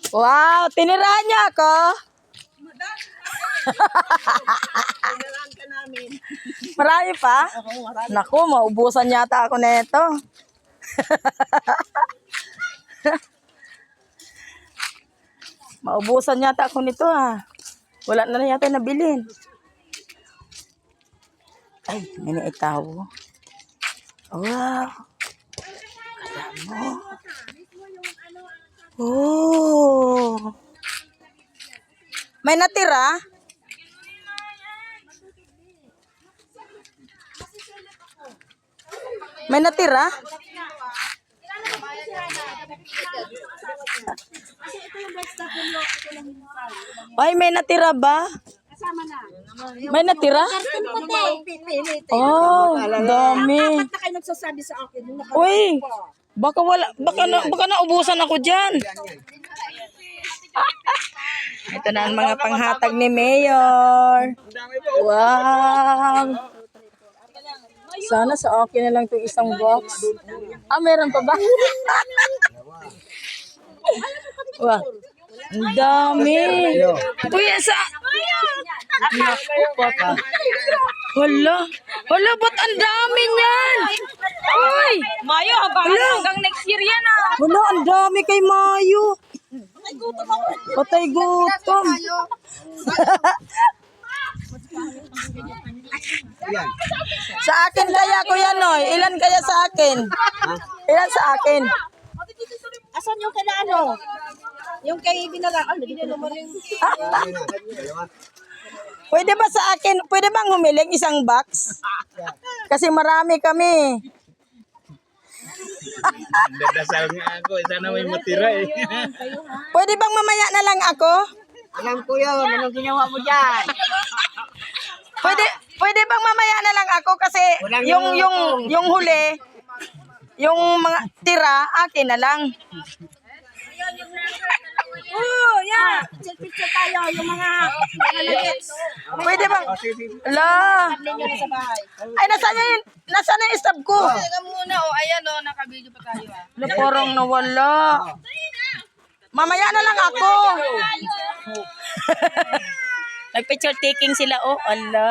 Wow, tinirahan niya ako. Tinirahan ka namin. Marami pa? Naku, maubusan yata ako na ito. Maubusan yata ako nito Wala na yata nabilin. Ay, may naitaw. Wow. Alam mo. Oh. May natira? May natira? Ay, may natira ba? May natira? Oh, dami. Dapat na kayo nagsasabi sa akin. Uy, baka naubusan ako dyan. Ito na ang mga panghatag ni Mayor. Wow. Sana sa akin na lang itong isang box. Meron pa ba? Wow. Ang dami. Uy, Hala, ba't ang dami niyan? Uy! Mayo, hanggang next year yan Hala, ang dami kay Mayo. Patay gutom. Sa akin kaya, Kuya Noy? Ilan kaya sa akin? Ilan sa akin? Asan yung kaya Yung kay Binaga. Pwede ba sa akin? Pwede bang humiling isang box? Kasi marami kami. Dadasal nga ako, sana may matira Pwede bang mamaya na lang ako? Alam ko yun. Anong ginawa mo dyan? Pwede bang mamaya na lang ako kasi yung huli, yung mga tira, akin na lang. Yeah. Picture tayo. Yung mga nuggets. Pwede bang? Ala. Ay, nasaan yung stab ko? Teka muna, ayan naka-video pa tayo Parang nawala. Mamaya na lang ako. Nag-picture taking sila, ala.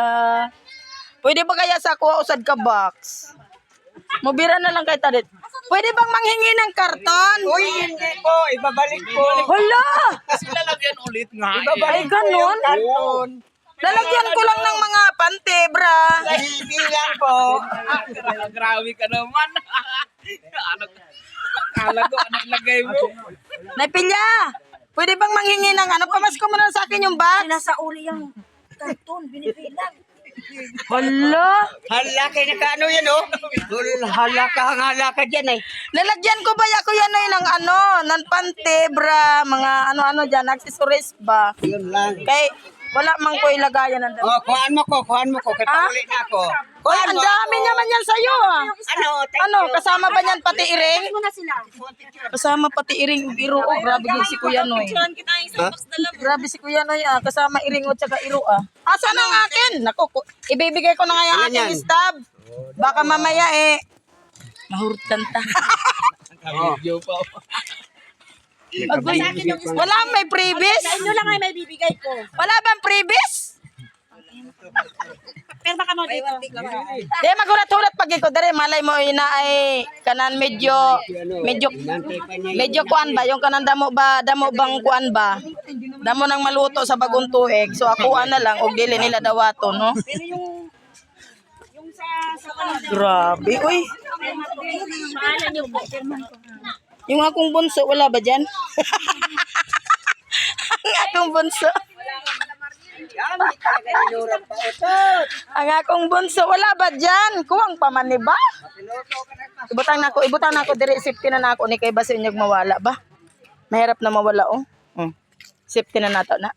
Pwede ba kaya sa kuha usad ka box? Mabira na lang kay Tadit. Pwede bang manghingi ng karton? Uy, hindi po. Ibabalik po. Hala! Sila lagyan ulit nga. Ay, ganun? Lalagyan ko lang ng mga pantebra. Bilang po. Grabe ka naman. Kala ko, anong lagay mo? Napilya! Pwede bang manghingi ng pamasko mo na sa akin yung box? Nasa uli yung karton. Binibilang. Hala! Hala, kaya nakaano yan, Hala ka dyan, Lalagyan ko ba Kuya Noy ng ng pantebra, mga ano dyan, accessories ba? Yun lang. Kay, wala mang ko ilagayan ng dami. Kuhaan mo ko. Kaya uli na ako. Ay, ang dami naman yan sa'yo kasama ba yan pati iring? Kasama pati iring biro. Grabe din si Kuya Noy. Grabe si Kuya Noy kasama iring o tsaka iro Asan ang akin? Naku, ibibigay ko na nga yung aking stab. Baka mamaya mahurtan ta. Video pa. Wala may previous? Sa inyo lang ay may bibigay ko. Wala bang previous? Pero baka mo dito. Di magulat-hulat pag ikaw dere malay mo ina ay kanan medyo kuan ba yung kanan damo bang kuan ba damo nang maluto sa bagong tuig so ako na lang og dili nila dawato no. Pero yung sa Grabe uy. maalan yung Yung akong bunso wala ba diyan? Ang akong bunso. Ang akong bunso wala ba diyan? Kuwang pa man ni ba? Ibutang nako diri safety na nako ni kay basi unyag mawala ba? Mahirap na mawala Safety na nato na.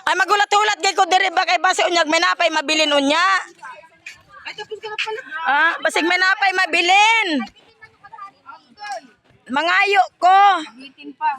Ay magulat-ulat gay ko diri ba kay basi unyag may napay mabilin unya. Ay, tapos ka na pala. Basig may napay mabilin. Mangayo ko. Bitin pa.